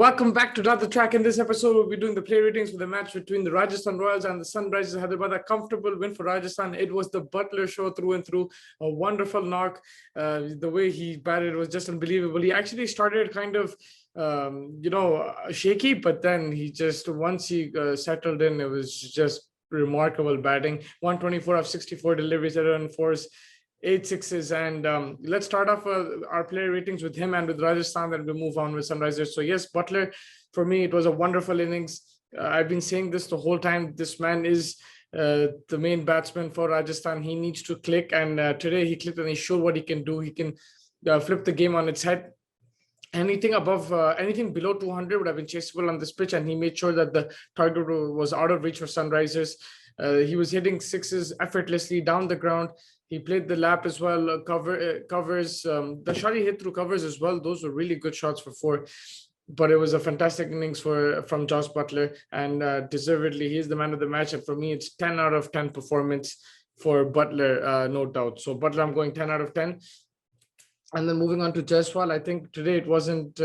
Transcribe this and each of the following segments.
Welcome back to Another Track. In this episode, we'll be doing the play ratings for the match between the Rajasthan Royals and the Sunrisers Hyderabad. A comfortable win for Rajasthan. It was the Butler show through and through. A wonderful knock. The way he batted was just unbelievable. He actually started kind of, shaky, but then once he settled in, it was just remarkable batting. 124 of 64 deliveries, 11 fours. 8 sixes, and let's start off our player ratings with him and with Rajasthan, then we'll move on with Sunrisers. So yes, Butler, for me, it was a wonderful innings. I've been saying this the whole time. This man is the main batsman for Rajasthan. He needs to click, and today he clicked and he showed what he can do. He can flip the game on its head. Anything below 200 would have been chaseable on this pitch, and he made sure that the target was out of reach for Sunrisers. He was hitting sixes effortlessly down the ground. He played the lap as well, covers. The shot he hit through covers as well. Those were really good shots for four. But it was a fantastic innings from Josh Butler, and deservedly, he's the man of the match. And for me, it's 10 out of 10 performance for Butler, no doubt. So Butler, I'm going 10 out of 10. And then moving on to Jaiswal, I think today it wasn't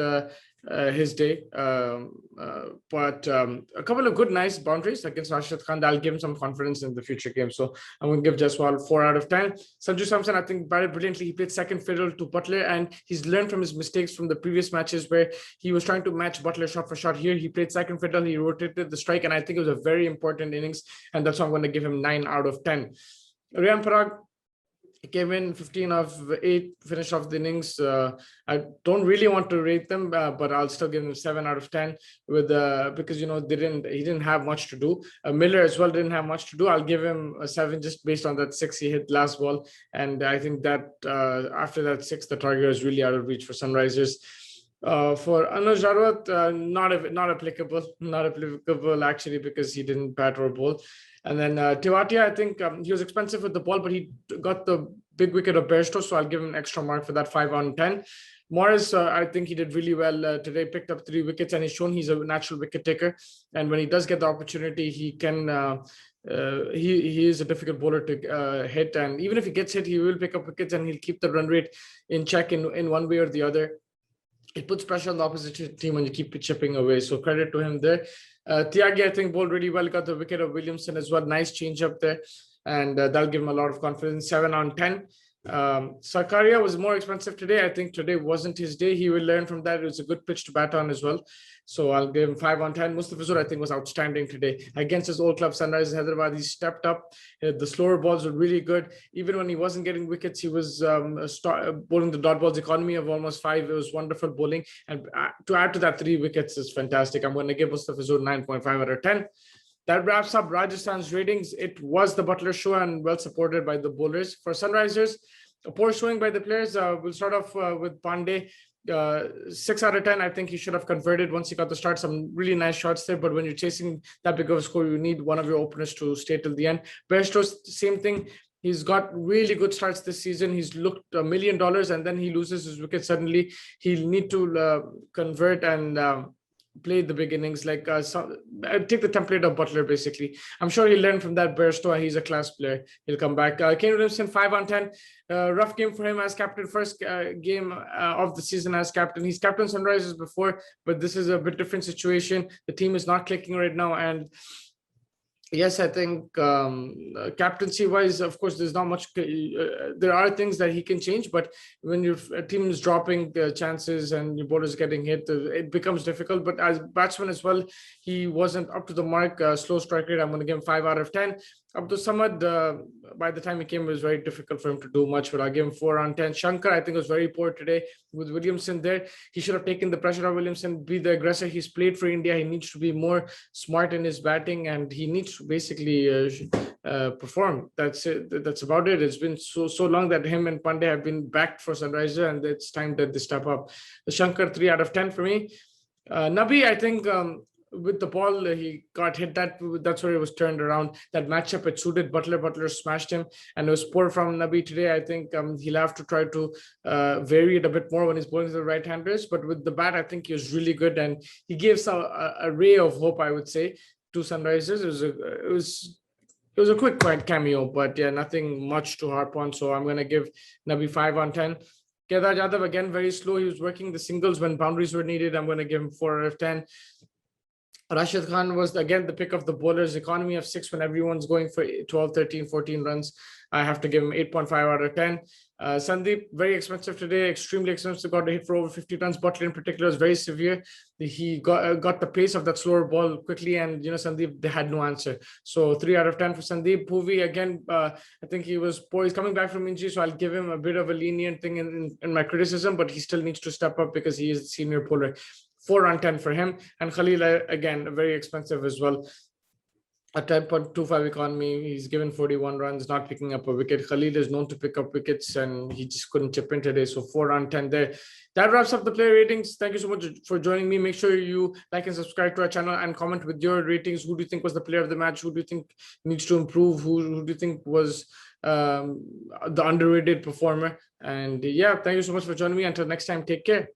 his day, but a couple of good, nice boundaries against Rashid Khan. I'll give him some confidence in the future games. So I'm going to give Jaiswal 4 out of 10. Sanju Samson, I think, batted brilliantly. He played second fiddle to Butler, and he's learned from his mistakes from the previous matches where he was trying to match Butler shot for shot. Here, he played second fiddle. He rotated the strike, and I think it was a very important innings, and that's why I'm going to give him 9 out of 10. Riyan Parag, he came in 15 of 8, finished off the innings. I don't really want to rate them, but I'll still give him 7 out of 10 because he didn't have much to do. Miller as well didn't have much to do. I'll give him a 7 just based on that 6 he hit last ball, and I think that after that 6, the target is really out of reach for Sunrisers. For Anuj Jarwat, not applicable actually, because he didn't bat or bowl. And then Tewatia, I think he was expensive with the ball, but he got the big wicket of Bairstow, so I'll give him an extra mark for that, 5 on 10. Morris, I think he did really well today, picked up 3 wickets, and he's shown he's a natural wicket taker. And when he does get the opportunity, he can. He is a difficult bowler to hit, and even if he gets hit, he will pick up wickets and he'll keep the run rate in check in one way or the other. It puts pressure on the opposite team when you keep chipping away. So credit to him there. Tyagi, I think, bowled really well. Got the wicket of Williamson as well. Nice change up there. And that'll give him a lot of confidence. 7 on 10. Sarkaria was more expensive today. I think today wasn't his day. He will learn from that. It was a good pitch to bat on as well. So I'll give him 5 on 10. Mustafizur, I think, was outstanding today. Against his old club, Sunrisers Hyderabad, he stepped up. The slower balls were really good. Even when he wasn't getting wickets, he was bowling the dot balls economy of almost 5. It was wonderful bowling. And to add to that, 3 wickets is fantastic. I'm going to give Mustafizur 9.5 out of 10. That wraps up Rajasthan's ratings. It was the Butler show and well supported by the bowlers. For Sunrisers, a poor showing by the players. We'll start off with Pandey. 6 out of 10. I think he should have converted once he got the start. Some really nice shots there, but when you're chasing that big of a score, you need one of your openers to stay till the end. Bairstow, same thing. He's got really good starts this season. He's looked $1 million, and then he loses his wicket suddenly. He'll need to convert and play the big innings, take the template of Butler, basically. I'm sure he'll learn from that. Bairstow, he's a class player. He'll come back. Kane Williamson, 5 on 10. Rough game for him as captain. First game of the season as captain. He's captained Sunrisers before, but this is a bit different situation. The team is not clicking right now, and yes, I think captaincy-wise, of course, there's not much. There are things that he can change, but when your team is dropping the chances and your bowlers getting hit, it becomes difficult. But as batsman as well, he wasn't up to the mark. Slow strike rate, I'm going to give him 5 out of 10. Abdul Samad, by the time he came, it was very difficult for him to do much, but I'll give him 4 on 10. Shankar, I think, was very poor today with Williamson there. He should have taken the pressure of Williamson, be the aggressor. He's played for India. He needs to be more smart in his batting, and he needs to basically perform. That's it. That's about it. It's been so long that him and Pandey have been backed for Sunrisers, and it's time that they step up. The Shankar, 3 out of 10 for me. Nabi, I think, with the ball, he got hit. That's where it was turned around. That matchup, it suited Butler. Butler smashed him, and it was poor from Nabi today. I think he'll have to try to vary it a bit more when he's bowling to the right-handers. But with the bat, I think he was really good, and he gave a ray of hope, I would say, to Sunrisers. It was a quick cameo, but yeah, nothing much to harp on. So I'm going to give Nabi 5 on 10. Kedar Jadhav, again, very slow. He was working the singles when boundaries were needed. I'm going to give him 4 out of 10. Rashid Khan was, again, the pick of the bowlers. Economy of 6 when everyone's going for 12, 13, 14 runs. I have to give him 8.5 out of 10. Sandeep, very expensive today, extremely expensive. Got to hit for over 50 runs. Butler in particular is very severe. He got the pace of that slower ball quickly, and Sandeep, they had no answer. So 3 out of 10 for Sandeep. Bhuvi, again, I think he was poor. He's coming back from injury, so I'll give him a bit of a lenient thing in my criticism, but he still needs to step up because he is the senior bowler. 4 on 10 for him. And Khalil, again, very expensive as well. A 10.25 economy. He's given 41 runs, not picking up a wicket. Khalil is known to pick up wickets, and he just couldn't chip in today. So 4 on 10 there. That wraps up the player ratings. Thank you so much for joining me. Make sure you like and subscribe to our channel and comment with your ratings. Who do you think was the player of the match? Who do you think needs to improve? Who do you think was the underrated performer? And yeah, thank you so much for joining me. Until next time, take care.